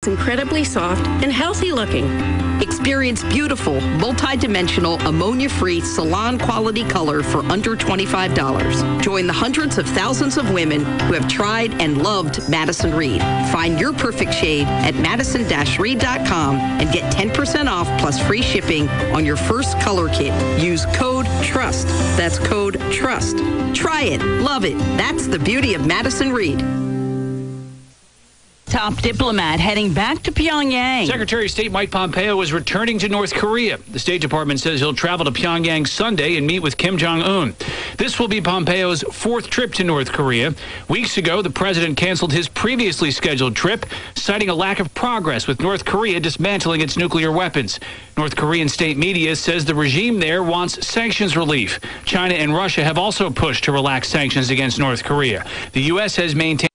incredibly soft and healthy looking. Experience beautiful, multi-dimensional, ammonia-free, salon-quality color for under $25. Join the hundreds of thousands of women who have tried and loved Madison Reed. Find your perfect shade at madison-reed.com and get 10% off plus free shipping on your first color kit. Use code TRUST. That's code TRUST. Try it. Love it. That's the beauty of Madison Reed. Top diplomat heading back to Pyongyang. Secretary of State Mike Pompeo is returning to North Korea. The State Department says he'll travel to Pyongyang Sunday and meet with Kim Jong-un. This will be Pompeo's fourth trip to North Korea. Weeks ago, the president canceled his previously scheduled trip, citing a lack of progress with North Korea dismantling its nuclear weapons. North Korean state media says the regime there wants sanctions relief. China and Russia have also pushed to relax sanctions against North Korea. The U.S. has maintained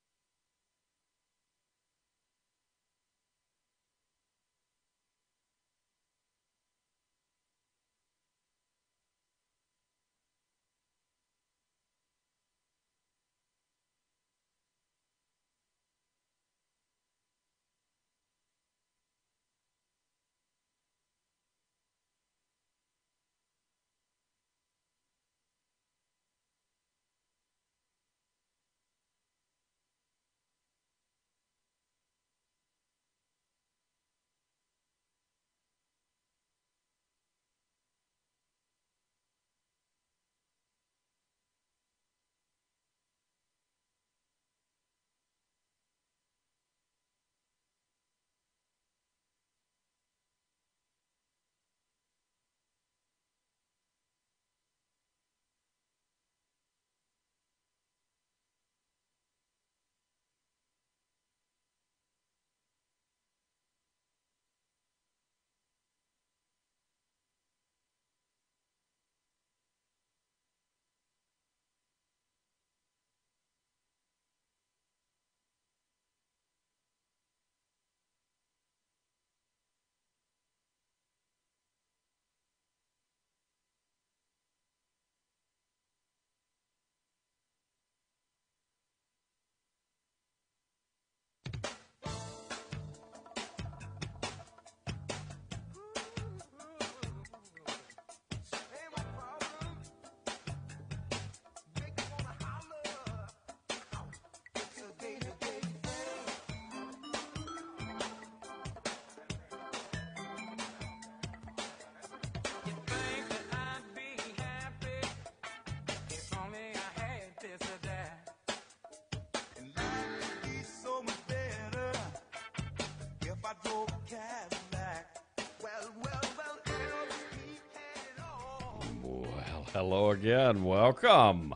Hello again. Welcome.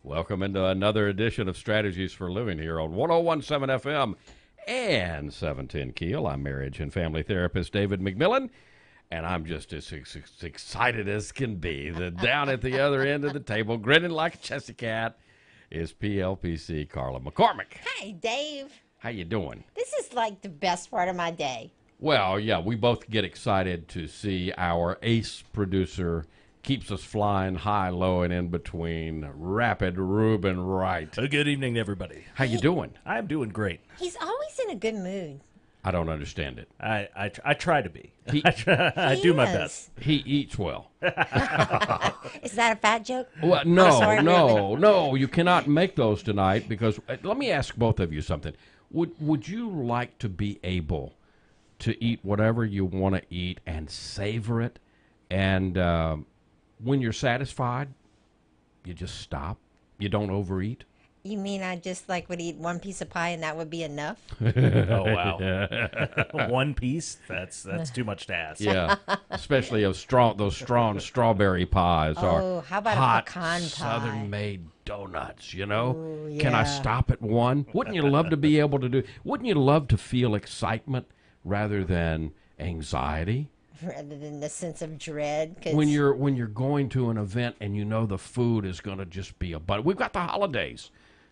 Welcome into another edition of Strategies for Living here on 101.7 FM and 710 KEEL. I'm marriage and family therapist David McMillan, and I'm just as excited as can be that down at the other end of the table, grinning like a chessy cat, is PLPC Carla McCormick. Hi, Dave. How you doing? This is like the best part of my day. Well, yeah, we both get excited to see our ace producer keeps us flying high, low, and in between. Rapid Ruben Wright. Good evening, everybody. How you doing? I'm doing great. He's always in a good mood. I don't understand it. I try to be. I do my best. He eats well. Is that a fat joke? Well, no. You cannot make those tonight because let me ask both of you something. Would you like to be able to eat whatever you want to eat and savor it, and when you're satisfied, you just stop? You don't overeat? You mean I just would eat one piece of pie and that would be enough? Oh, wow. One piece? That's too much to ask. Yeah, especially those strong strawberry pies or how about hot a pecan pie? Southern-made donuts, you know? Ooh, yeah. Can I stop at one? Wouldn't you love to be able to do? Wouldn't you love to feel excitement rather than anxiety? Rather than the sense of dread. When you're going to an event and you know the food is going to just be we've got the holidays.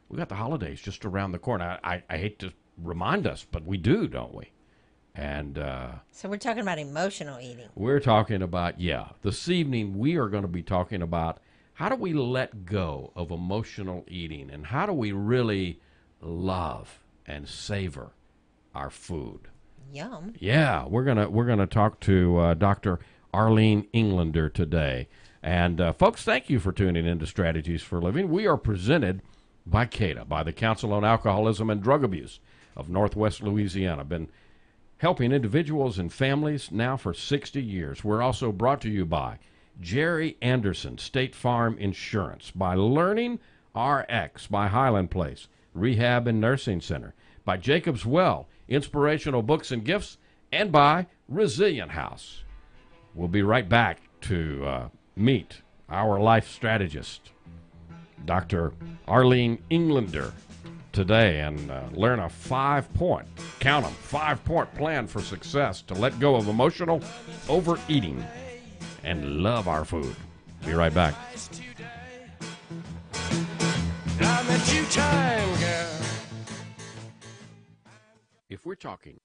We've got the holidays just around the corner. I hate to remind us, but we do, don't we? And so we're talking about emotional eating. We're talking about, this evening we are going to be talking about how do we let go of emotional eating and how do we really love and savor our food. Yum. Yeah, we're gonna talk to Dr. Arlene Englander today. And folks, thank you for tuning in to Strategies for Living. We are presented by CADA, by the Council on Alcoholism and Drug Abuse of Northwest Louisiana. Been helping individuals and families now for 60 years. We're also brought to you by Jerry Anderson, State Farm Insurance, by Learning RX, by Highland Place Rehab and Nursing Center, by Jacob's Well, Inspirational Books and Gifts, and by Resilient House. We'll be right back to meet our life strategist, Dr. Arlene Englander, today, and learn a 5-point, count them, 5-point plan for success to let go of emotional overeating and love our food. Be right back. If we're talking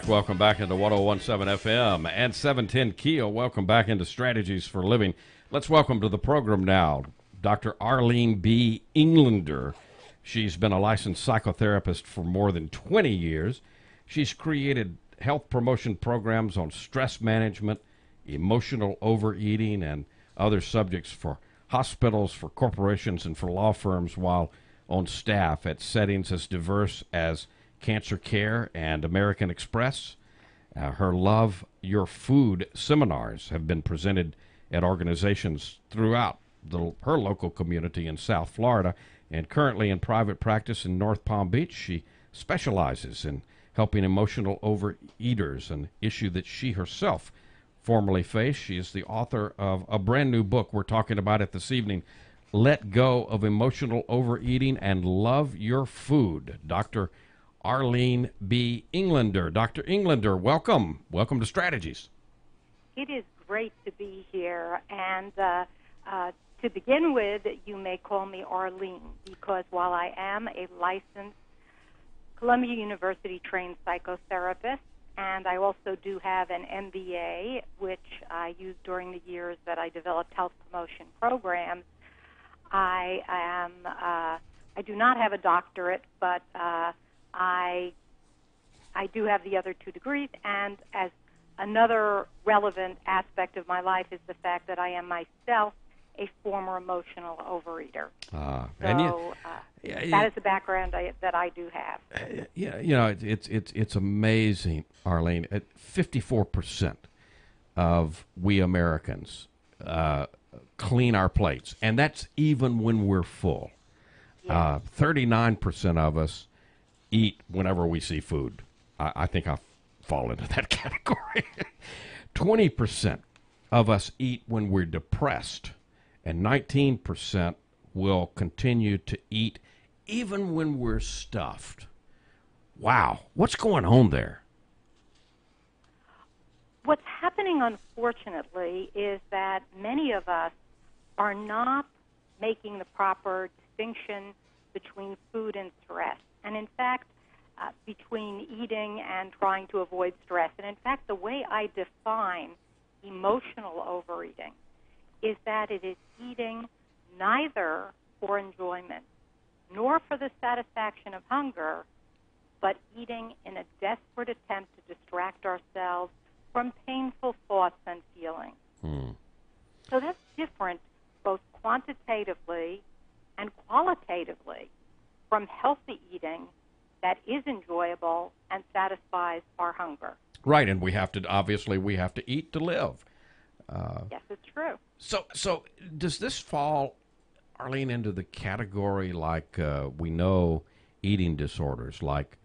Welcome back into 101.7 FM and 710 KEEL. Welcome back into Strategies for Living. Let's welcome to the program now Dr. Arlene B. Englander. She's been a licensed psychotherapist for more than 20 years. She's created health promotion programs on stress management, emotional overeating, and other subjects for hospitals, for corporations, and for law firms, while on staff at settings as diverse as Cancer Care and American Express. Her Love Your Food seminars have been presented at organizations throughout her local community in South Florida, and currently in private practice in North Palm Beach. She specializes in helping emotional overeaters, an issue that she herself formerly faced. She is the author of a brand new book. We're talking about it this evening, Let Go of Emotional Overeating and Love Your Food. Dr. Arlene B. Englander. Dr. Englander, welcome. Welcome to Strategies. It is great to be here. And to begin with, you may call me Arlene, because while I am a licensed Columbia University trained psychotherapist, and I also do have an MBA, which I used during the years that I developed health promotion programs, I do not have a doctorate, but I do have the other 2 degrees, and as another relevant aspect of my life is the fact that I am myself a former emotional overeater. And that is the background that I do have. Yeah, you know, it's amazing, Arlene. 54% of we Americans clean our plates, and that's even when we're full. 39% of us eat whenever we see food. I think I fall into that category. 20% of us eat when we're depressed, and 19% will continue to eat even when we're stuffed. Wow, what's going on there? What's happening, unfortunately, is that many of us are not making the proper distinction between food and stress. And in fact, between eating and trying to avoid stress. And in fact, the way I define emotional overeating is that it is eating neither for enjoyment nor for the satisfaction of hunger, but eating in a desperate attempt to distract ourselves from painful thoughts and feelings. So that's different both quantitatively and qualitatively from healthy eating that is enjoyable and satisfies our hunger. Right, and we have to eat to live. Yes, it's true. So does this fall, Arlene, into the category like we know eating disorders like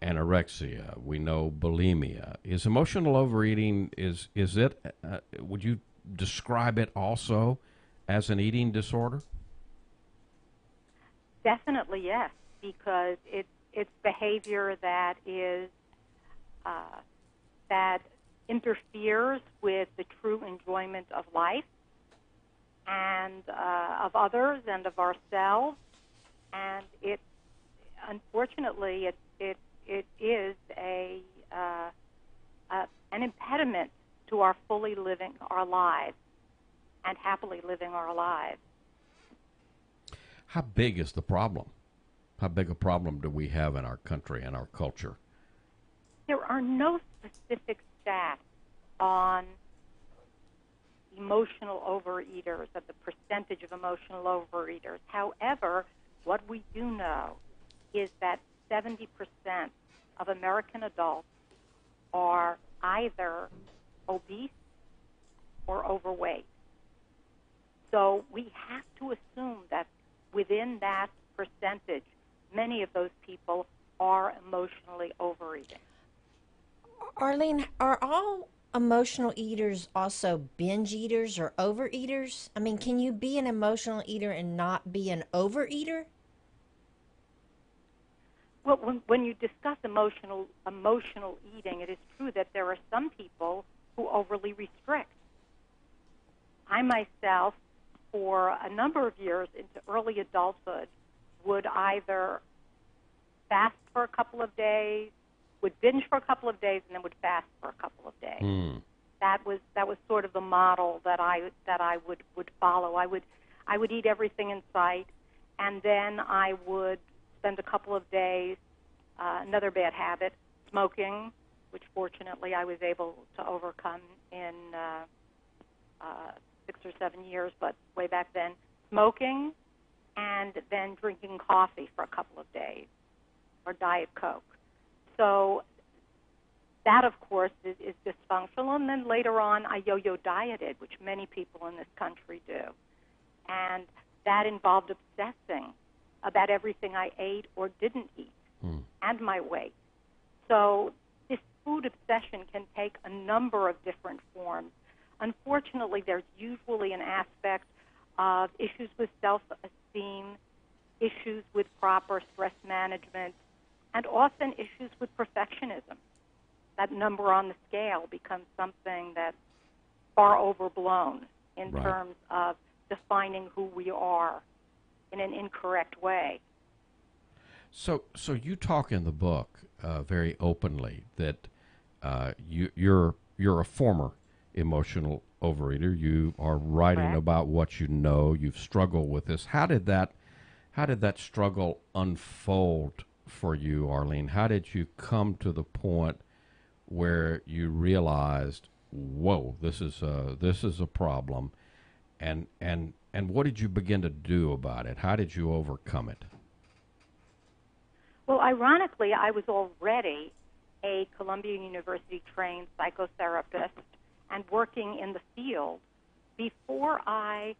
anorexia, we know bulimia? Is emotional overeating, is it, would you describe it also as an eating disorder? Definitely yes, because it's behavior that is that interferes with the true enjoyment of life and of others and of ourselves, and it unfortunately it is an impediment to our fully living our lives and happily living our lives. How big is the problem? How big a problem do we have in our country and our culture? There are no specific stats on emotional overeaters, of the percentage of emotional overeaters. However, what we do know is that 70% of American adults are either obese or overweight. So we have to assume that within that percentage, many of those people are emotionally overeating. Arlene, are all emotional eaters also binge eaters or overeaters? I mean, can you be an emotional eater and not be an overeater? Well, when you discuss emotional eating, it is true that there are some people who overly restrict. I myself, for a number of years into early adulthood, would either fast for a couple of days, would binge for a couple of days, and then would fast for a couple of days. That was sort of the model that I would follow. I would eat everything in sight, and then I would spend a couple of days. Another bad habit, smoking, which fortunately I was able to overcome in 6 or 7 years, but way back then, smoking, and then drinking coffee for a couple of days, or Diet Coke. So that, of course, is dysfunctional. And then later on, I yo-yo dieted, which many people in this country do. And that involved obsessing about everything I ate or didn't eat and my weight. So this food obsession can take a number of different forms. Unfortunately, there's usually an aspect of issues with self-esteem, issues with proper stress management, and often issues with perfectionism. That number on the scale becomes something that's far overblown in terms of defining who we are in an incorrect way. So you talk in the book very openly that you're a former emotional overeater. You are writing about what you know. You've struggled with this. How did that struggle unfold for you, Arlene? How did you come to the point where you realized, whoa, this is a problem, and what did you begin to do about it? How did you overcome it? Well, ironically, I was already a Columbia University trained psychotherapist and working in the field before I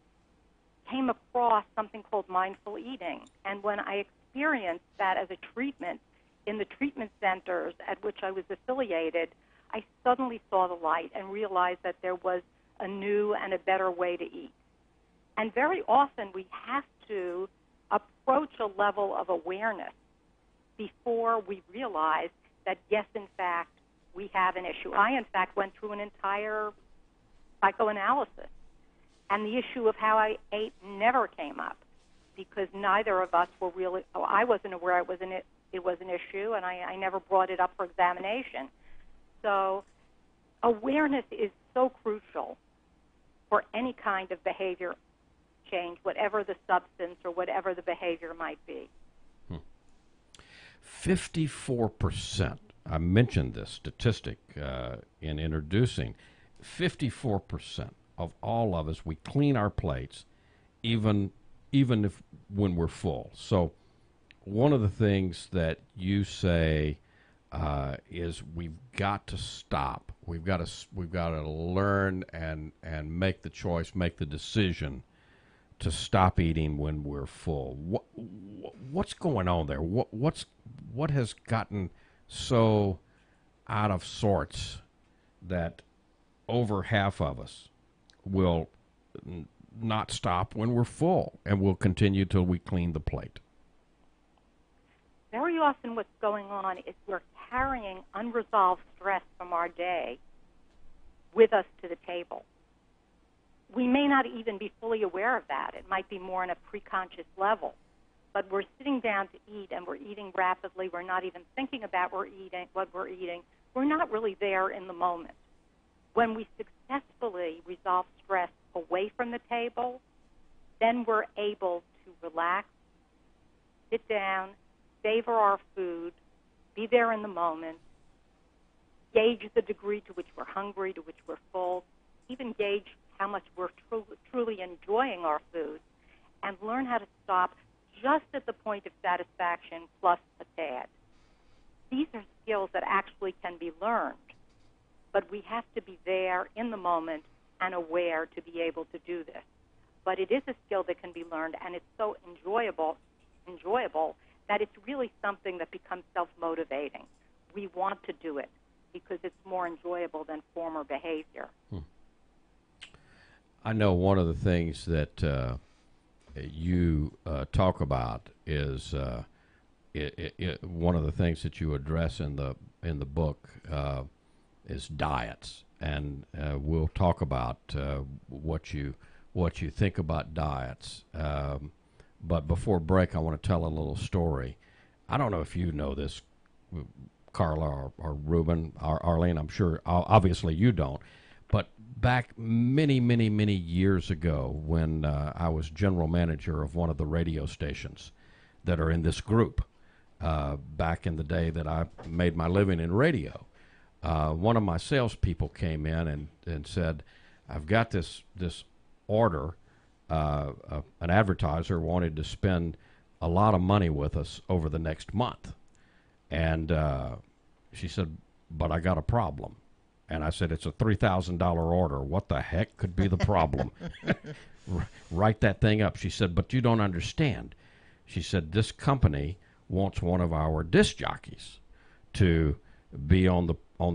came across something called mindful eating. And when I experienced that as a treatment in the treatment centers at which I was affiliated, I suddenly saw the light and realized that there was a new and a better way to eat. And very often we have to approach a level of awareness before we realize that, yes, in fact, we have an issue. I, in fact, went through an entire psychoanalysis, and the issue of how I ate never came up because neither of us were really, I wasn't aware it was an issue, and I never brought it up for examination. So awareness is so crucial for any kind of behavior change, whatever the substance or whatever the behavior might be. 54%, I mentioned this statistic in introducing, 54% of all of us, we clean our plates even if when we're full. So one of the things that you say is we've got to stop. We've got to learn and make the choice, make the decision to stop eating when we're full. What's going on there? What has gotten so out of sorts that over half of us will not stop when we're full and will continue till we clean the plate? Very often what's going on is we're carrying unresolved stress from our day with us to the table. We may not even be fully aware of that. It might be more on a preconscious level. But we're sitting down to eat, and we're eating rapidly. We're not even thinking about what we're eating. We're not really there in the moment. When we successfully resolve stress away from the table, then we're able to relax, sit down, savor our food, be there in the moment, gauge the degree to which we're hungry, to which we're full, even gauge how much we're truly enjoying our food, and learn how to stop just at the point of satisfaction plus a tad. These are skills that actually can be learned, but we have to be there in the moment and aware to be able to do this. But it is a skill that can be learned, and it's so enjoyable that it's really something that becomes self-motivating. We want to do it because it's more enjoyable than former behavior. I know one of the things that you talk about is one of the things that you address in the book is diets, and we'll talk about what you think about diets. But before break, I want to tell a little story. I don't know if you know this, Carla or Ruben or Arlene. I'm sure, obviously, you don't. But back many, many, many years ago, when I was general manager of one of the radio stations that are in this group, back in the day that I made my living in radio, one of my salespeople came in and said, "I've got this order. An advertiser wanted to spend a lot of money with us over the next month," and she said, "But I got a problem." And I said, "It's a $3,000 order. What the heck could be the problem?" Write that thing up. She said, "But you don't understand." She said, "This company wants one of our disc jockeys to be on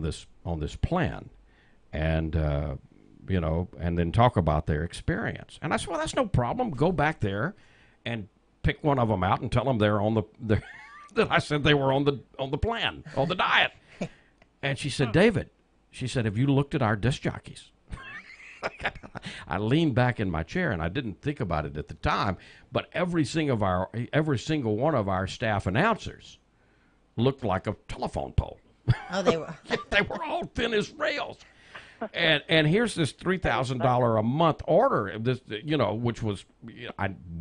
this plan, and and then talk about their experience." And I said, "Well, that's no problem. Go back there and pick one of them out and tell them they're on the that I said they were on the plan, on the diet." And she said, "David," she said, "have you looked at our disc jockeys?" I leaned back in my chair, and I didn't think about it at the time, but every single one of our staff announcers looked like a telephone pole. Oh, they were. They were all thin as rails. And here's this $3,000 a month order, this which was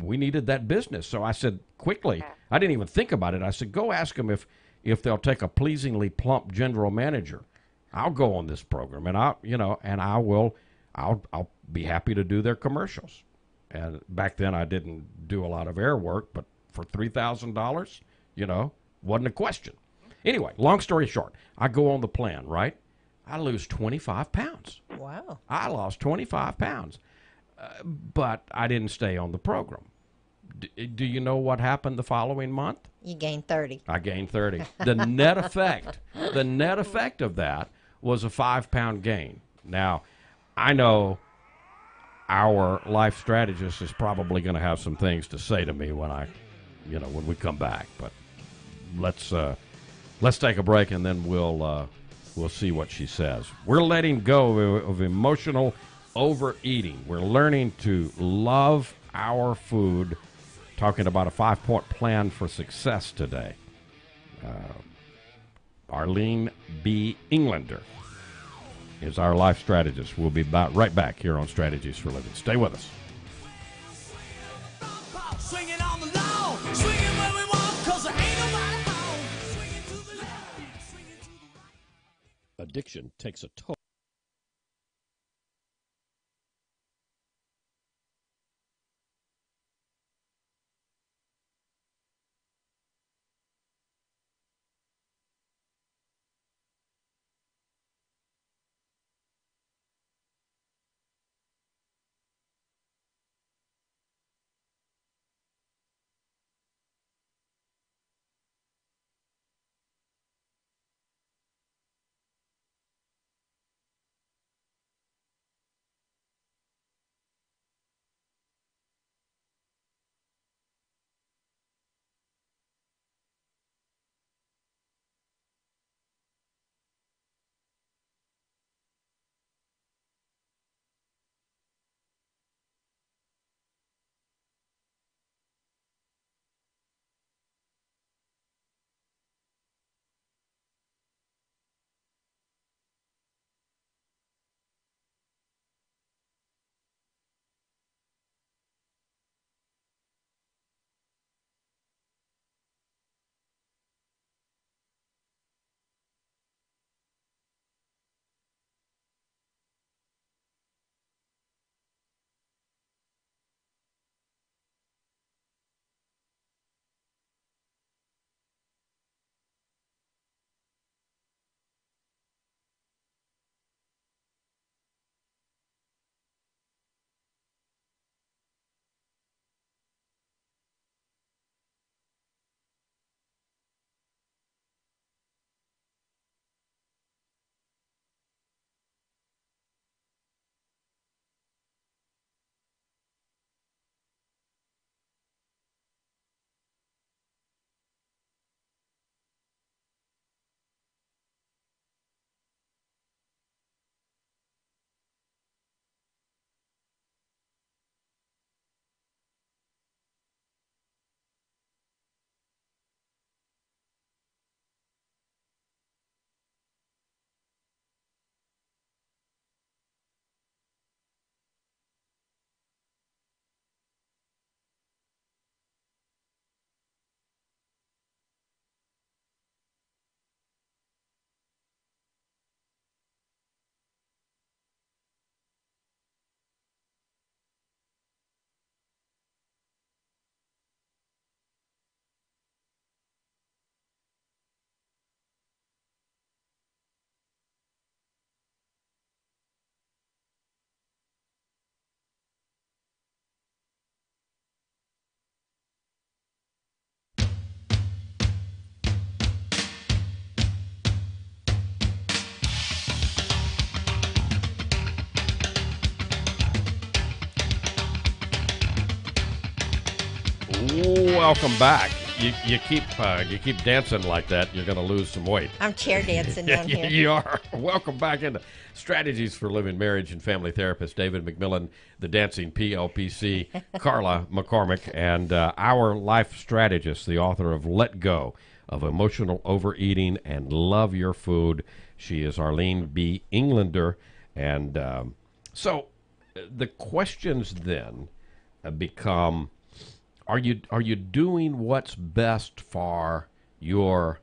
we needed that business. So I said quickly, I didn't even think about it. I said, "Go ask them if they'll take a pleasingly plump general manager. I'll go on this program, and I I'll be happy to do their commercials. And back then I didn't do a lot of air work, but for $3,000, wasn't a question. Anyway, long story short, I go on the plan, right? I lose 25 pounds. Wow. I lost 25 pounds, but I didn't stay on the program. Do you know what happened the following month? You gained 30. I gained 30. The net effect of that was a 5-pound gain. Now, I know our life strategist is probably going to have some things to say to me when when we come back. But let's take a break, and then we'll see what she says. We're letting go of emotional overeating. We're learning to love our food. Talking about a 5-point plan for success today. Arlene B. Englander is our life strategist. We'll be right back here on Strategies for Living. Stay with us. Addiction takes a toll. Welcome back. You keep dancing like that, you're going to lose some weight. I'm chair dancing down here. You are. Welcome back into Strategies for Living, Marriage and Family Therapist David McMillan, the dancing PLPC, Carla McCormick, and our life strategist, the author of Let Go of Emotional Overeating and Love Your Food. She is Arlene B. Englander. And so the questions then become, are you doing what's best for yourself?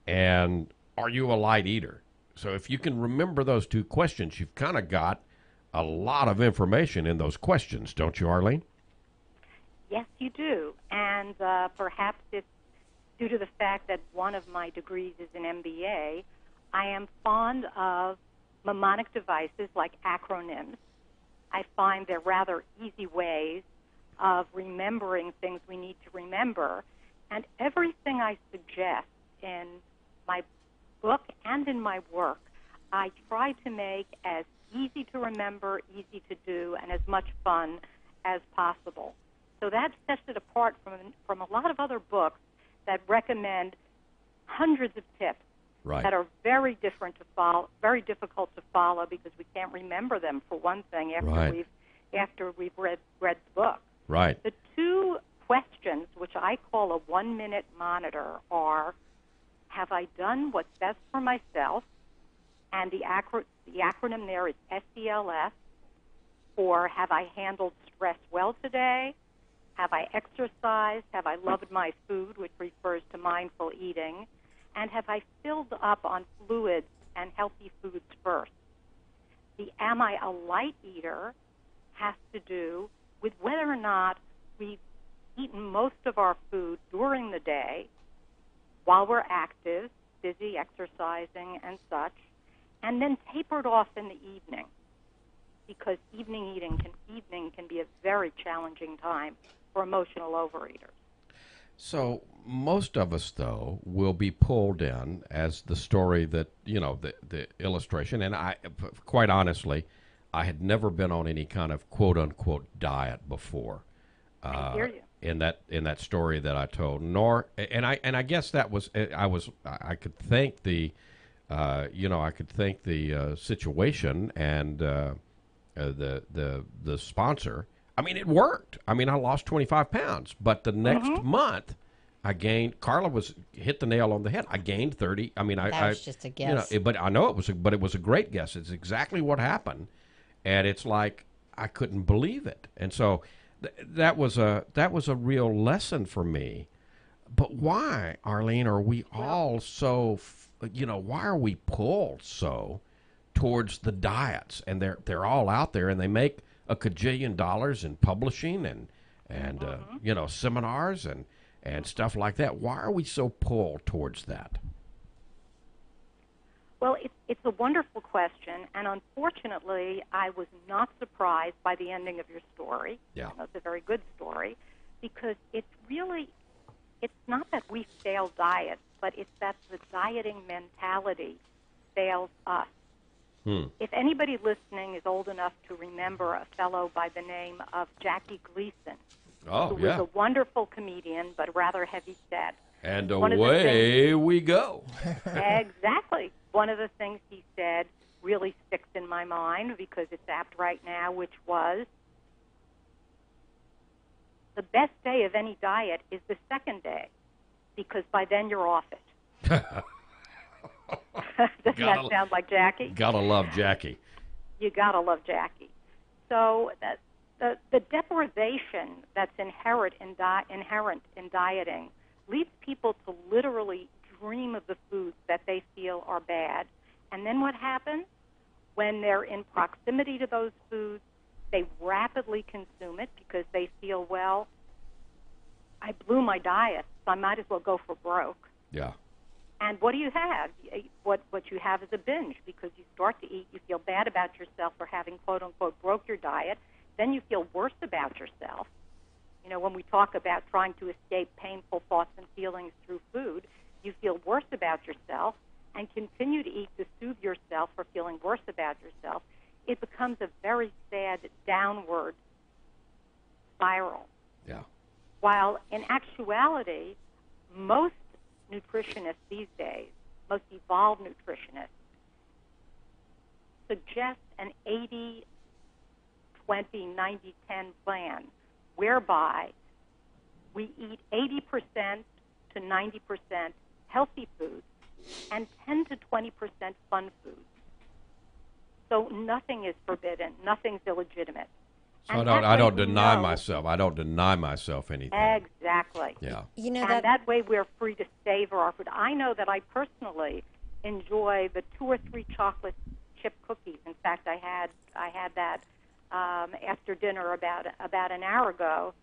And are you a light eater? So if you can remember those two questions, you've kind of got a lot of information in those questions, don't you, Arlene? Yes, you do. And perhaps it's due to the fact that one of my degrees is an MBA. I am fond of mnemonic devices like acronyms. I find they're rather easy ways of remembering things we need to remember. And everything I suggest in my book and in my work, I try to make as easy to remember, easy to do, and as much fun as possible. So that sets it apart from a lot of other books that recommend hundreds of tips that are very difficult to follow because we can't remember them, for one thing, after we've read the book. Right. The two questions, which I call a 1-minute monitor, are: have I done what's best for myself? And the acronym there is SELF. Or have I handled stress well today? Have I exercised? Have I loved my food, which refers to mindful eating? And have I filled up on fluids and healthy foods first? The am I a light eater has to do with whether or not we've eaten most of our food during the day while we're active, busy, exercising, and such, and then tapered off in the evening, because evening can be a very challenging time for emotional overeaters. So most of us, though, will be pulled in as the story that, the illustration. And I, quite honestly, I had never been on any kind of quote-unquote diet before. I hear you. In that story that I told, I guess that was I could thank the situation and the sponsor. I mean, it worked. I mean, I lost 25 pounds, but the next month I gained. Carla hit the nail on the head. I gained 30. I mean, that was just a guess. But I know it was a great guess. It's exactly what happened, and it's like I couldn't believe it. And so that was a real lesson for me. But why, Arlene, are we all so? Why are we pulled so towards the diets? And they're all out there, and they make a cajillion dollars in publishing and seminars and stuff like that. Why are we so pulled towards that? Well, it's a wonderful question, and unfortunately, I was not surprised by the ending of your story. Yeah. It's a very good story, because it's not that we fail diets, but it's that the dieting mentality fails us. If anybody listening is old enough to remember a fellow by the name of Jackie Gleason, who was a wonderful comedian but rather heavy-set. And away we go. Exactly. One of the things he said really sticks in my mind because it's apt right now, which was, the best day of any diet is the second day, because by then you're off it. Doesn't that sound like Jackie? Gotta love Jackie. You gotta love Jackie. So the deprivation that's inherent in dieting leads people to literally dream of the foods that they feel are bad. And then what happens? When they're in proximity to those foods, they rapidly consume it because they feel, well, I blew my diet, so I might as well go for broke. Yeah. And what do you have? What you have is a binge, because you start to eat, you feel bad about yourself for having, quote-unquote, broke your diet. Then you feel worse about yourself. When we talk about trying to escape painful thoughts and feelings through food, you feel worse about yourself and continue to eat to soothe yourself for feeling worse about yourself. It becomes a very sad downward spiral. Yeah. While in actuality, most nutritionists these days, most evolved nutritionists, suggest an 80-20-90-10 plan, whereby we eat 80% to 90% healthy foods and 10 to 20% fun foods. So nothing is forbidden, nothing's illegitimate. So I don't deny myself. I don't deny myself anything. Exactly. Yeah. That way we're free to savor our food. I know that I personally enjoy the 2 or 3 chocolate chip cookies. In fact, I had that after dinner about an hour ago,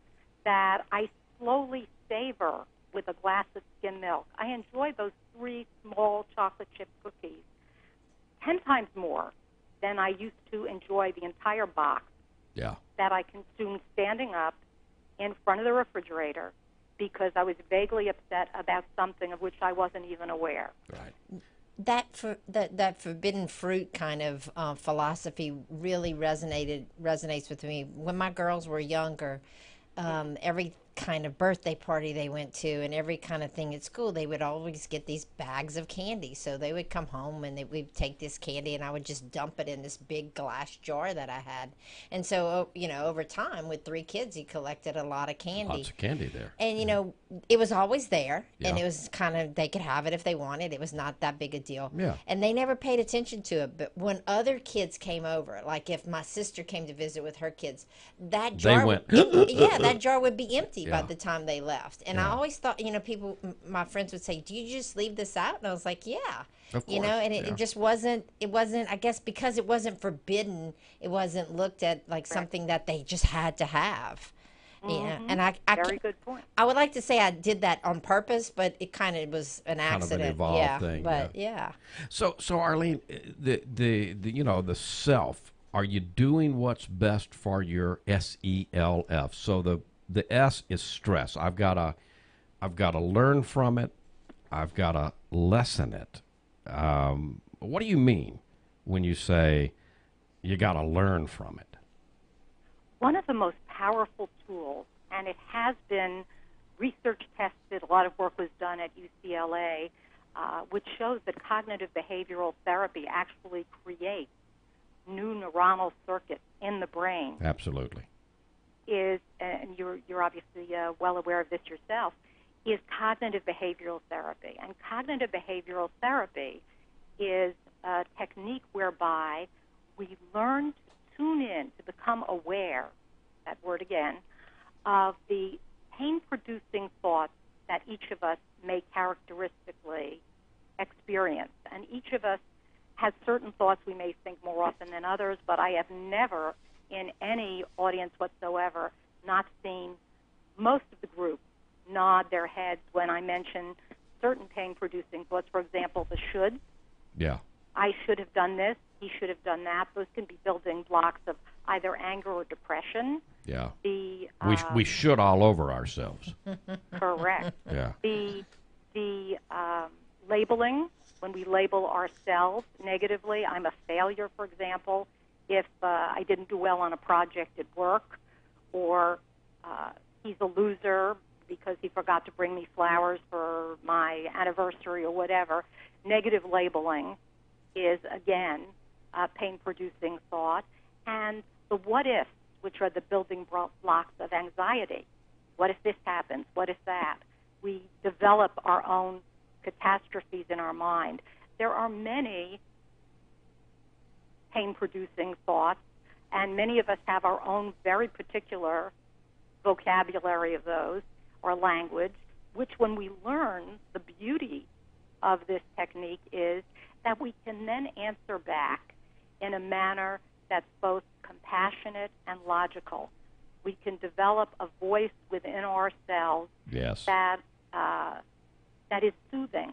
that I slowly savor with a glass of skim milk. I enjoy those 3 small chocolate chip cookies 10 times more than I used to enjoy the entire box that I consumed standing up in front of the refrigerator because I was vaguely upset about something of which I wasn't even aware. Right. That forbidden fruit kind of philosophy really resonates with me. When my girls were younger, every kind of birthday party they went to and every kind of thing at school, they would always get these bags of candy. So they would come home and we'd take this candy and I would just dump it in this big glass jar that I had. And so, over time with 3 kids, he collected a lot of candy. Lots of candy there. And, it was always there. And it was kind of, they could have it if they wanted. It was not that big a deal. Yeah. And they never paid attention to it. But when other kids came over, like if my sister came to visit with her kids, that jar, that jar would be empty by the time they left. And I always thought, people, my friends would say, do you just leave this out? And I was like, yeah. Of course. And it just wasn't, I guess because it wasn't forbidden, it wasn't looked at like something that they just had to have. Yeah, and I very good point. I would like to say I did that on purpose, but it kind of was an accident. Kind of an evolved thing. But So Arlene, the self. Are you doing what's best for your SELF? So the S is stress. I've got to learn from it. I've got to lessen it. What do you mean when you say you got to learn from it? One of the most powerful tools, and it has been research tested, a lot of work was done at UCLA, which shows that cognitive behavioral therapy actually creates new neuronal circuits in the brain. Absolutely. And you're obviously well aware of this yourself, is cognitive behavioral therapy. And cognitive behavioral therapy is a technique whereby we learn to tune in, to become aware, that word again, of the pain-producing thoughts that each of us may characteristically experience. And each of us has certain thoughts we may think more often than others, but I have never, in any audience whatsoever, not seen most of the group nod their heads when I mention certain pain-producing thoughts. For example, the should. Yeah. I should have done this. He should have done that. Those can be building blocks of either anger or depression. Yeah. We should all over ourselves. Correct. Yeah. The labeling, when we label ourselves negatively, I'm a failure, for example, if I didn't do well on a project at work, or he's a loser because he forgot to bring me flowers for my anniversary or whatever. Negative labeling is, again, pain-producing thought. And the what-ifs, which are the building blocks of anxiety. What if this happens? What if that? We develop our own catastrophes in our mind. There are many pain-producing thoughts, and many of us have our own very particular vocabulary of those, or language, which when we learn, the beauty of this technique is that we can then answer back in a manner that's both compassionate and logical. We can develop a voice within ourselves that is soothing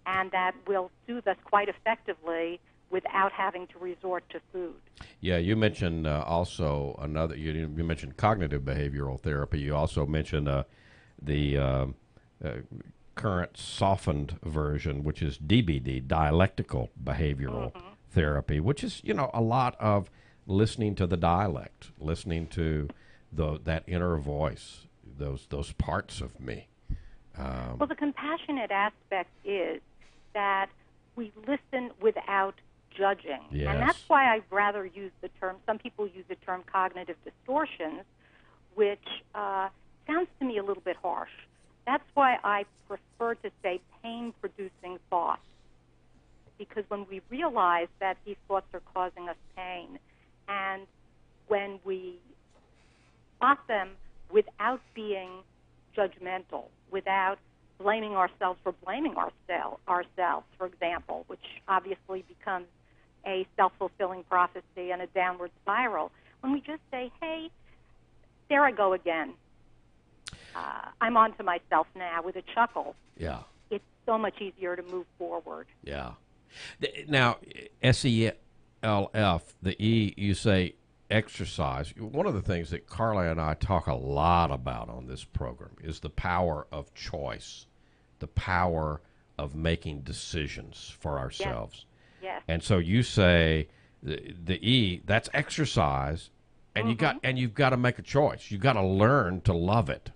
and that will soothe us quite effectively without having to resort to food. Yeah, you mentioned also another. You mentioned cognitive behavioral therapy. You also mentioned the current softened version, which is DBD, dialectical behavioral therapy, which is a lot of listening to the dialect, listening to that inner voice, those parts of me. Well, the compassionate aspect is that we listen without judging. Yes. And that's why I'd rather use the term, some people use the term cognitive distortions, which sounds to me a little bit harsh. That's why I prefer to say pain-producing thoughts, because when we realize that these thoughts are causing us pain, and when we spot them without being judgmental, without blaming ourselves for blaming ourselves, for example, which obviously becomes a self-fulfilling prophecy and a downward spiral. When we just say, hey, there I go again. I'm on to myself now with a chuckle. Yeah. It's so much easier to move forward. Yeah. Now, SELF, the E, you say exercise. One of the things that Carla and I talk a lot about on this program is the power of choice, the power of making decisions for ourselves. Yes. And so you say the E, that's exercise, and you've got to make a choice. You've got to learn to love it.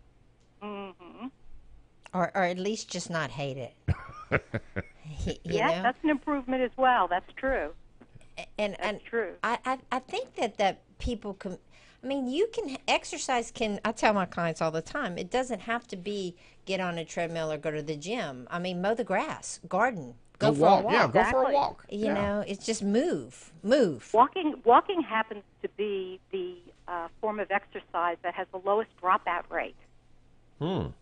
Or at least just not hate it. Yes, that's an improvement as well. That's true. That's true. I think that people can, I mean, you can, exercise can, I tell my clients all the time, it doesn't have to be get on a treadmill or go to the gym. I mean, mow the grass, garden, go for a walk. Yeah, go for a walk. You know, it's just move. Walking happens to be the form of exercise that has the lowest dropout rate.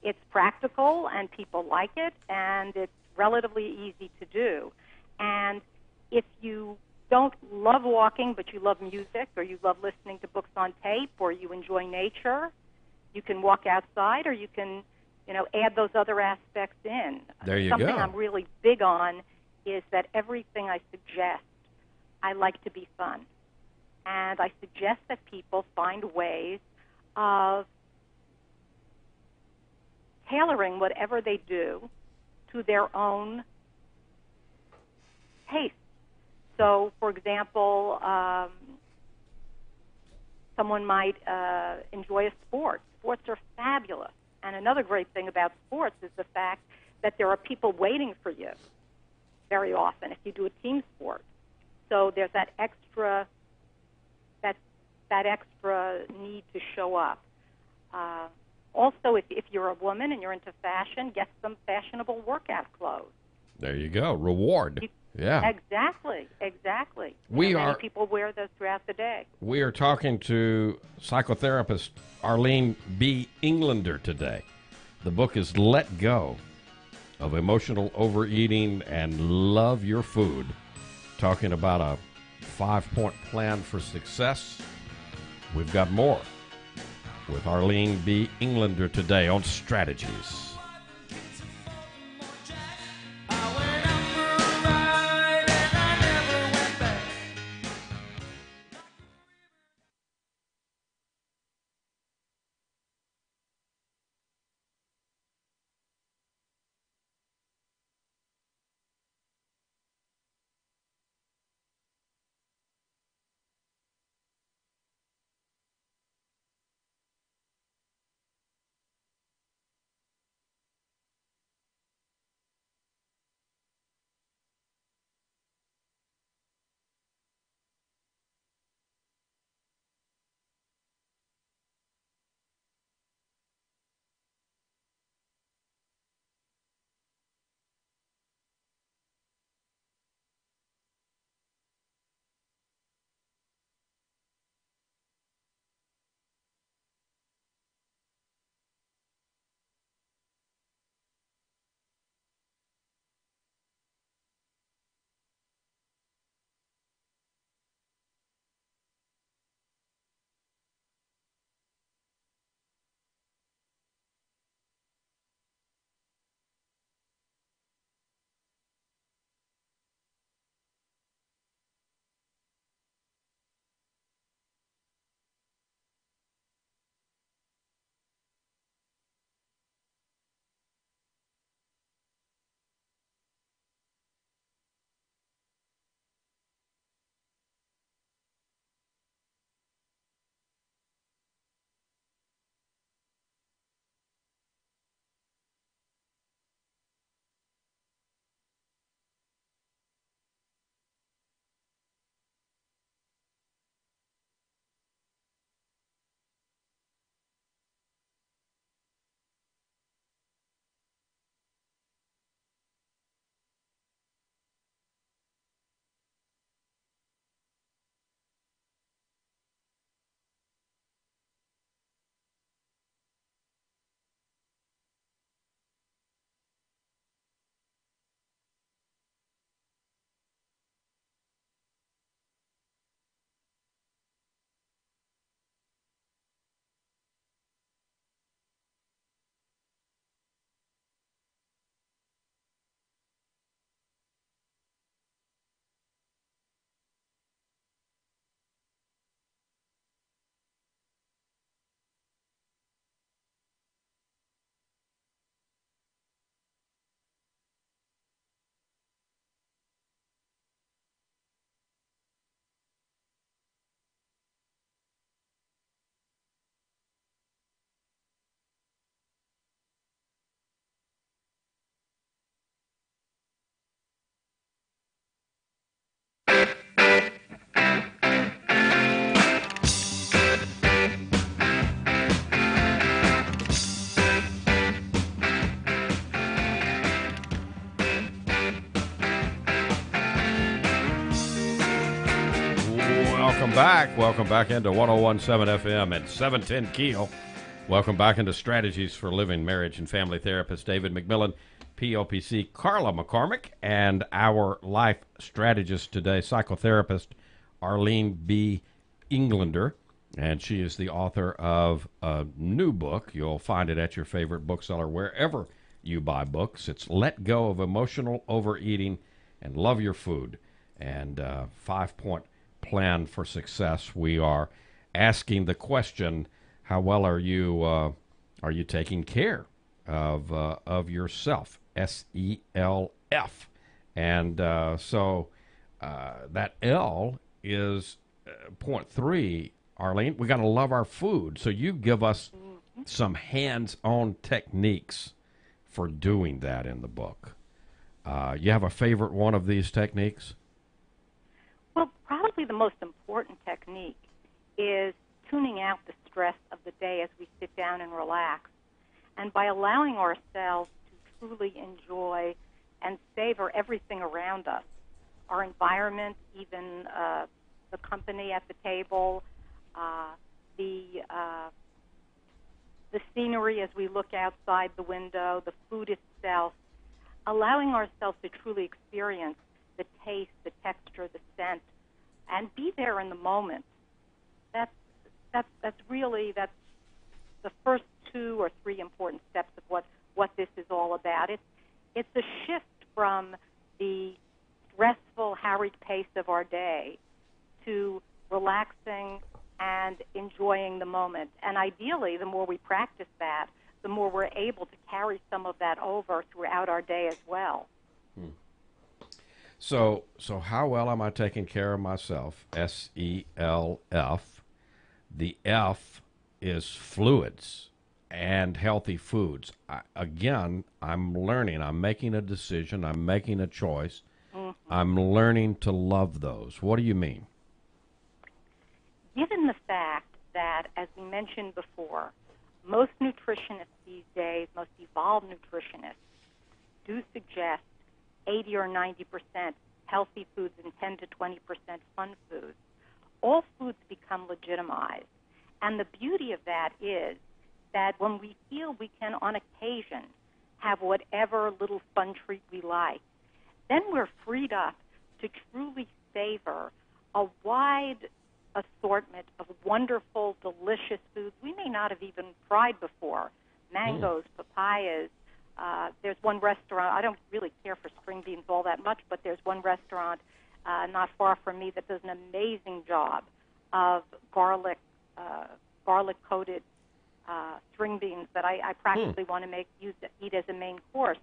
It's practical, and people like it, and it's relatively easy to do. And if you don't love walking, but you love music, or you love listening to books on tape, or you enjoy nature, you can walk outside, or you can, add those other aspects in. There you go. Something I'm really big on is that everything I suggest, I like to be fun. And I suggest that people find ways of tailoring whatever they do to their own taste. So, for example, someone might enjoy a sport. Sports are fabulous. And another great thing about sports is the fact that there are people waiting for you very often if you do a team sport. So there's that extra need to show up. Also, if you're a woman and you're into fashion, get some fashionable workout clothes. There you go. Reward. Yeah. Exactly. Many people wear those throughout the day. We are talking to psychotherapist Arlene B. Englander today. The book is Let Go of Emotional Overeating and Love Your Food. Talking about a 5-point plan for success. We've got more with Arlene B. Englander today on Strategies. Welcome back. Welcome back into 101.7 FM at 710 Keel. Welcome back into Strategies for Living, Marriage and Family Therapist David McMillan, POPC Carla McCormick, and our life strategist today, psychotherapist Arlene B. Englander. And she is the author of a new book. You'll find it at your favorite bookseller wherever you buy books. It's Let Go of Emotional Overeating and Love Your Food. And 5-point plan for success. We are asking the question, how well are you taking care of yourself? SELF. And so that L is point 3. Arlene, we got to love our food. So you give us some hands-on techniques for doing that in the book. You have a favorite one of these techniques? Well, probably the most important technique is tuning out the stress of the day as we sit down and relax. And by allowing ourselves to truly enjoy and savor everything around us, our environment, even the company at the table, the scenery as we look outside the window, the food itself, allowing ourselves to truly experience the taste, the texture, the scent, and be there in the moment. That's the first 2 or 3 important steps of what this is all about. It's a shift from the stressful, harried pace of our day to relaxing and enjoying the moment. And ideally, the more we practice that, the more we're able to carry some of that over throughout our day as well. So how well am I taking care of myself? SELF. The F is fluids and healthy foods. I'm learning. I'm making a decision. I'm making a choice. I'm learning to love those. What do you mean? Given the fact that, as we mentioned before, most nutritionists these days, most evolved nutritionists, do suggest 80 or 90% healthy foods and 10 to 20% fun foods, all foods become legitimized. And the beauty of that is that when we feel we can, on occasion, have whatever little fun treat we like, then we're freed up to truly savor a wide assortment of wonderful, delicious foods we may not have even tried before. Mangoes, papayas. There's one restaurant, I don't really care for string beans all that much, but there's one restaurant not far from me that does an amazing job of garlic-coated string beans that I practically want to eat as a main course.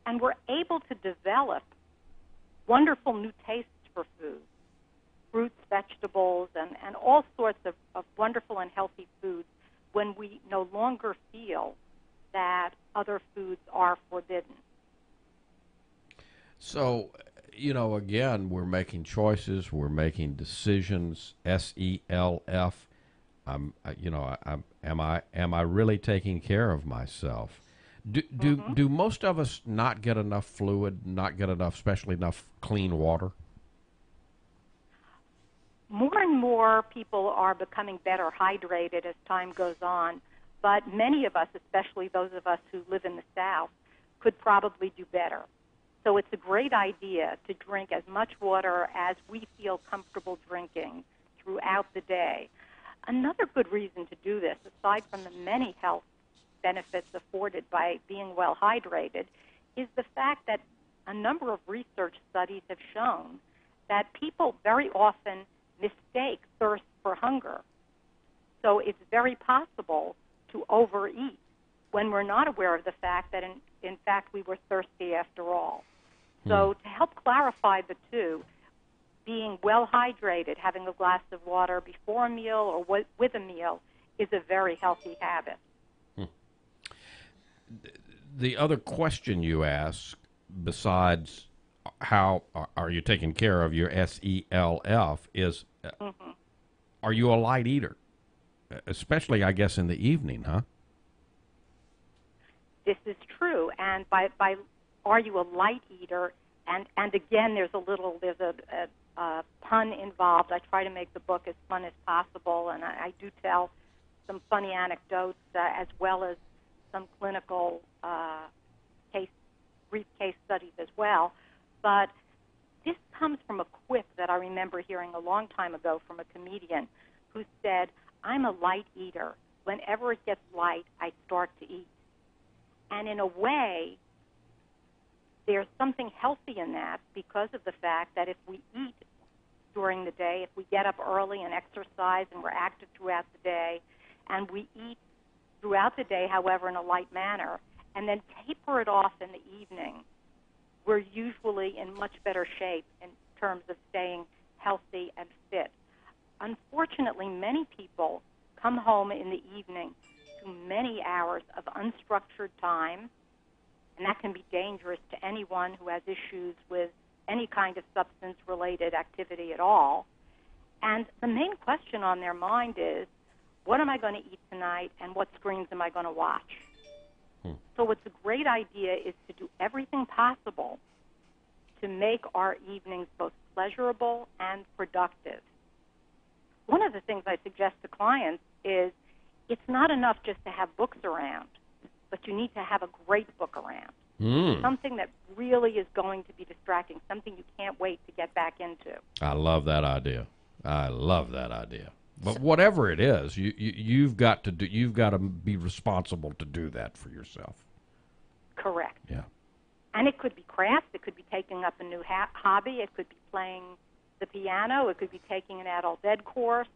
And we're able to develop wonderful new tastes for food, fruits, vegetables, and all sorts of wonderful and healthy foods when we no longer feel that other foods are forbidden. So, again, we're making choices, we're making decisions. SELF. Am I really taking care of myself? Do most of us not get enough fluid, not get enough, especially enough clean water? More and more people are becoming better hydrated as time goes on, but many of us, especially those of us who live in the South, could probably do better. So it's a great idea to drink as much water as we feel comfortable drinking throughout the day. Another good reason to do this, aside from the many health benefits afforded by being well hydrated, is the fact that a number of research studies have shown that people very often mistake thirst for hunger. So it's very possible to overeat when we're not aware of the fact that, in fact, we were thirsty after all. So to help clarify the two, being well hydrated, having a glass of water before a meal or with a meal, is a very healthy habit. The other question you ask, besides how are you taking care of your SELF, is are you a light eater? Especially, I guess, in the evening, huh? This is true. And by are you a light eater? And again, there's a pun involved. I try to make the book as fun as possible, and I do tell some funny anecdotes as well as some clinical brief case studies as well. But this comes from a quip that I remember hearing a long time ago from a comedian who said, "I'm a light eater. Whenever it gets light, I start to eat." And in a way, there's something healthy in that because of the fact that if we eat during the day, if we get up early and exercise and we're active throughout the day, and we eat throughout the day, however, in a light manner, and then taper it off in the evening, we're usually in much better shape in terms of staying healthy and fit. Unfortunately, many people come home in the evening to many hours of unstructured time, and that can be dangerous to anyone who has issues with any kind of substance-related activity at all. And the main question on their mind is, what am I going to eat tonight, and what screens am I going to watch? So what's a great idea is to do everything possible to make our evenings both pleasurable and productive. One of the things I suggest to clients is it's not enough just to have books around, but you need to have a great book around. Something that really is going to be distracting, something you can't wait to get back into. I love that idea. I love that idea. But whatever it is, you've got to be responsible to do that for yourself. Correct. Yeah. And it could be crafts. It could be taking up a new hobby. It could be playing the piano. It could be taking an adult ed course.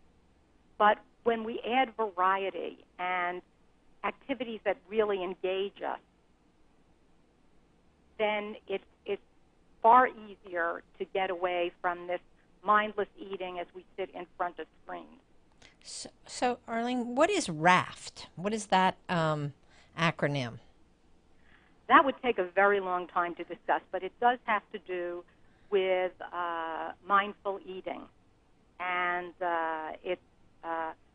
But when we add variety and activities that really engage us, then it's far easier to get away from this mindless eating as we sit in front of screens. So, Arlene, what is RAFT? What is that acronym? That would take a very long time to discuss, but it does have to do with mindful eating. And it's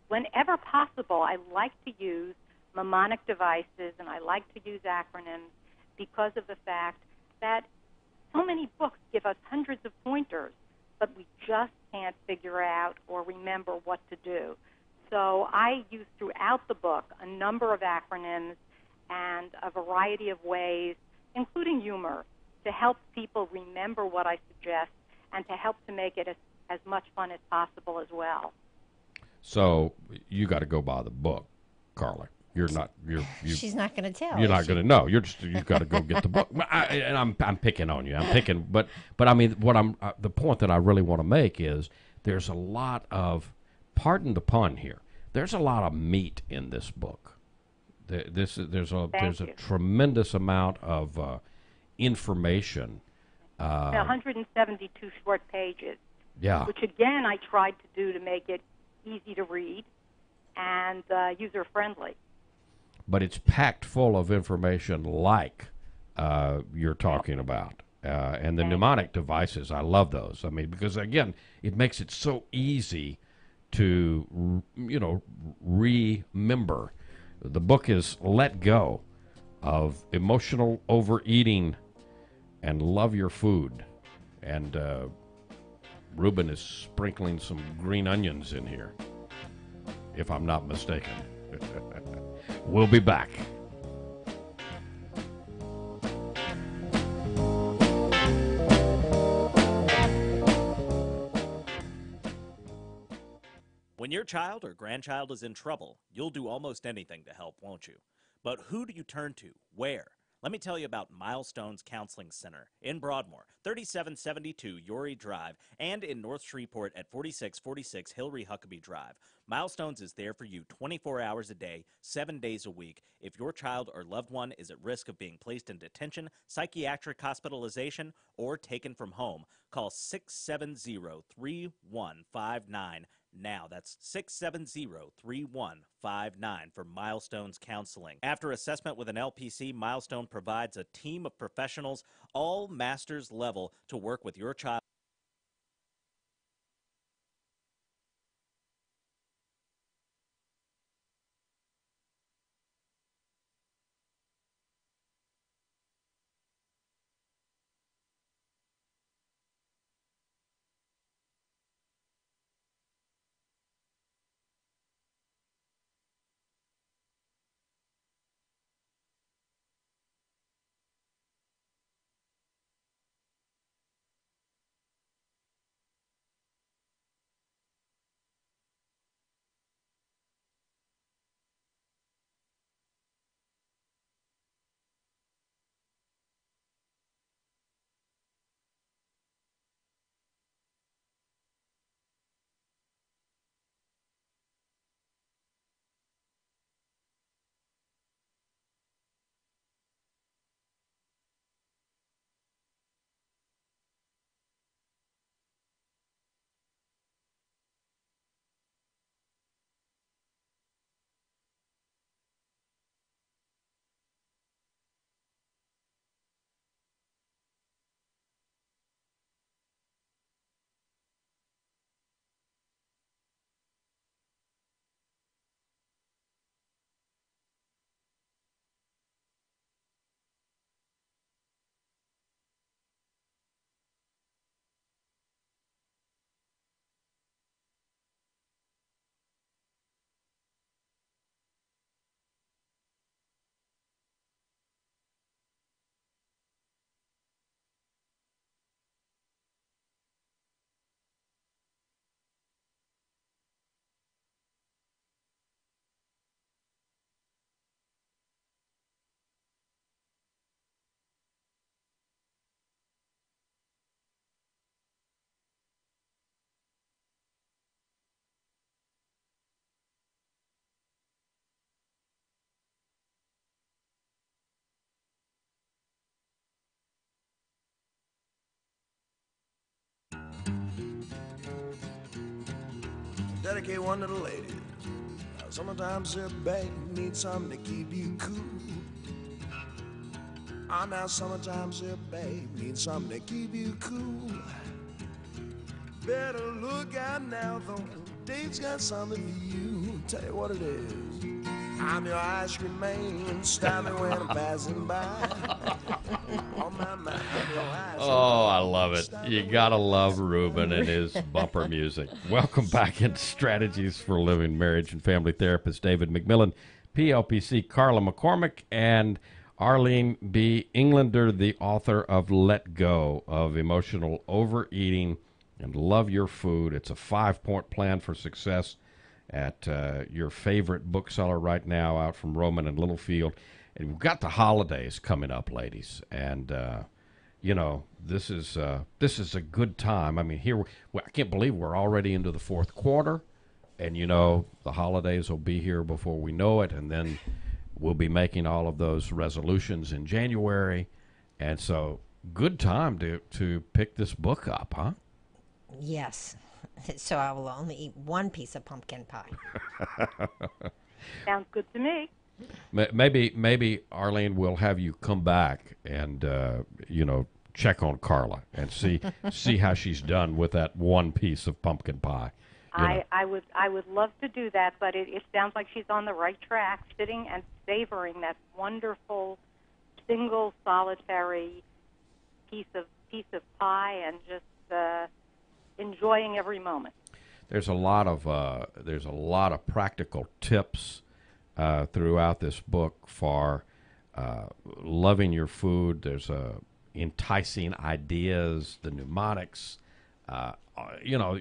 whenever possible, I like to use mnemonic devices and I like to use acronyms because of the fact that so many books give us hundreds of pointers, but we just can't figure out or remember what to do. So I use throughout the book a number of acronyms and a variety of ways, including humor, to help people remember what I suggest and to help to make it as much fun as possible as well. So you got to go by the book, Carla. She's not going to tell. You're not going to know. You've got to go get the book. I'm picking on you. But I mean, the point that I really want to make is there's a lot of, pardon the pun here, there's a lot of meat in this book. There's a tremendous amount of information. 172 short pages. Yeah. Which again I tried to do to make it easy to read and user friendly. But it's packed full of information like you're talking about. And the mnemonic devices, I love those. I mean, because, again, it makes it so easy to, remember. The book is Let Go of Emotional Overeating and Love Your Food. And Ruben is sprinkling some green onions in here, if I'm not mistaken. We'll be back. When your child or grandchild is in trouble, you'll do almost anything to help, won't you? But who do you turn to? Where? Let me tell you about Milestones Counseling Center in Broadmoor, 3772 Yory Drive, and in North Shreveport at 4646 Hillary Huckabee Drive. Milestones is there for you 24 hours a day, 7 days a week. If your child or loved one is at risk of being placed in detention, psychiatric hospitalization, or taken from home, call 670-3159 now. That's 670-3159 for Milestones Counseling. After assessment with an LPC, Milestone provides a team of professionals, all master's level, to work with your child. dedicate one to the ladies. Summertime sip, babe, need something to keep you cool. Now summertime sip, babe, need something to keep you cool. Better look out now, though, date's got something for you. Tell you what it is. I'm your ice cream man, stop me when I'm passing by. On my mind, your ice cream. Oh, I love it. You gotta love Ruben and his bumper music. Welcome back into Strategies for Living. Marriage and family therapist David McMillan, PLPC Carla McCormick, and Arlene B. Englander, the author of Let Go of Emotional Overeating and Love Your Food. It's a 5-point plan for success at your favorite bookseller right now out from Roman and Littlefield. And we've got the holidays coming up, ladies. And, you know, this is a good time. I mean, I can't believe we're already into the fourth quarter. And, you know, the holidays will be here before we know it. And then we'll be making all of those resolutions in January. And so good time to pick this book up, huh? Yes. So I will only eat one piece of pumpkin pie. Sounds good to me. Maybe Arlene will have you come back and you know, check on Carla and see how she's done with that one piece of pumpkin pie. I would love to do that, but it sounds like she's on the right track, sitting and savoring that wonderful single solitary piece of pie and just enjoying every moment. There's a lot of practical tips throughout this book for loving your food. There's enticing ideas, the mnemonics. You know,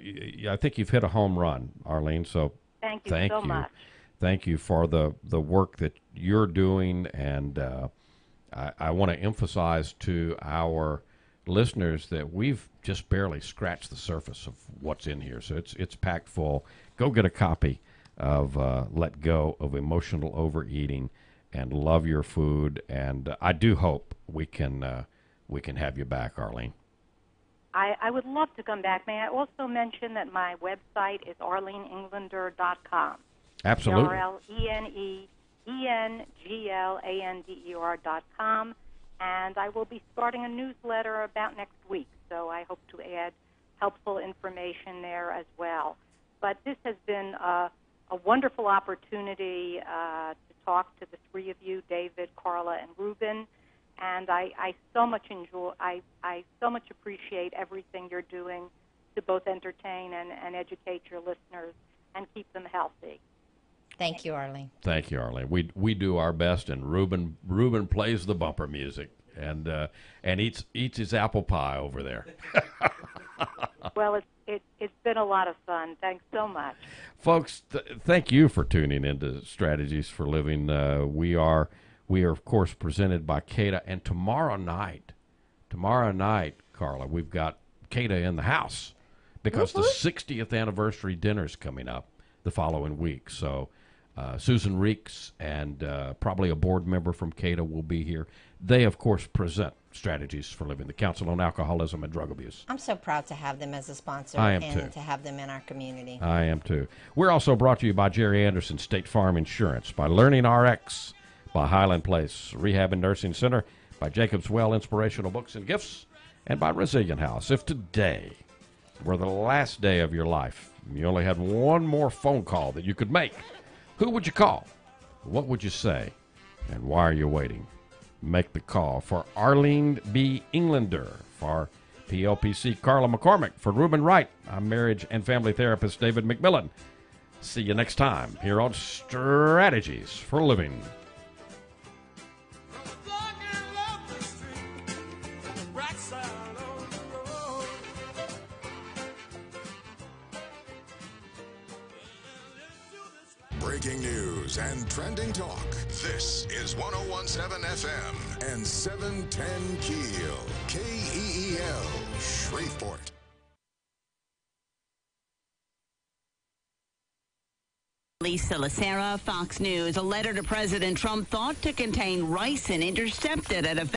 I think you've hit a home run, Arlene. So thank you so much. Thank you for the work that you're doing, and I want to emphasize to our listeners that we've just barely scratched the surface of what's in here. So it's packed full. Go get a copy of Let Go of Emotional Overeating and Love Your Food. And I do hope we can have you back, Arlene. I would love to come back. May I also mention that my website is arleneenglander.com. Absolutely. arleneenglander.com. And I will be starting a newsletter about next week, so I hope to add helpful information there as well. But this has been a wonderful opportunity to talk to the three of you, David, Carla, and Ruben. And I so much enjoy. I so much appreciate everything you're doing to both entertain and educate your listeners and keep them healthy. Thank you, Arlene. Thank you, Arlene. We do our best, and Ruben plays the bumper music and eats his apple pie over there. Well, it's been a lot of fun. Thanks so much, folks. Thank you for tuning into Strategies for Living. We are of course presented by CADA, and tomorrow night, Carla, we've got CADA in the house because the 60th anniversary dinner is coming up the following week. So Susan Reeks and probably a board member from CADA will be here. They, of course, present Strategies for Living, the Council on Alcoholism and Drug Abuse. I'm so proud to have them as a sponsor to have them in our community. I am too. We're also brought to you by Jerry Anderson State Farm Insurance, by Learning RX, by Highland Place Rehab and Nursing Center, by Jacob's Well Inspirational Books and Gifts, and by Resilient House. If today were the last day of your life, you only had one more phone call that you could make, who would you call? What would you say? And why are you waiting? Make the call. For Arlene B. Englander, for PLPC Carla McCormick, for Ruben Wright, I'm marriage and family therapist David McMillan. See you next time here on Strategies for Living. Breaking news and trending talk. This is 101.7 FM and 710 KEEL. KEEL, Shreveport. Lisa Lacera, Fox News. A letter to President Trump thought to contain rice and intercepted at a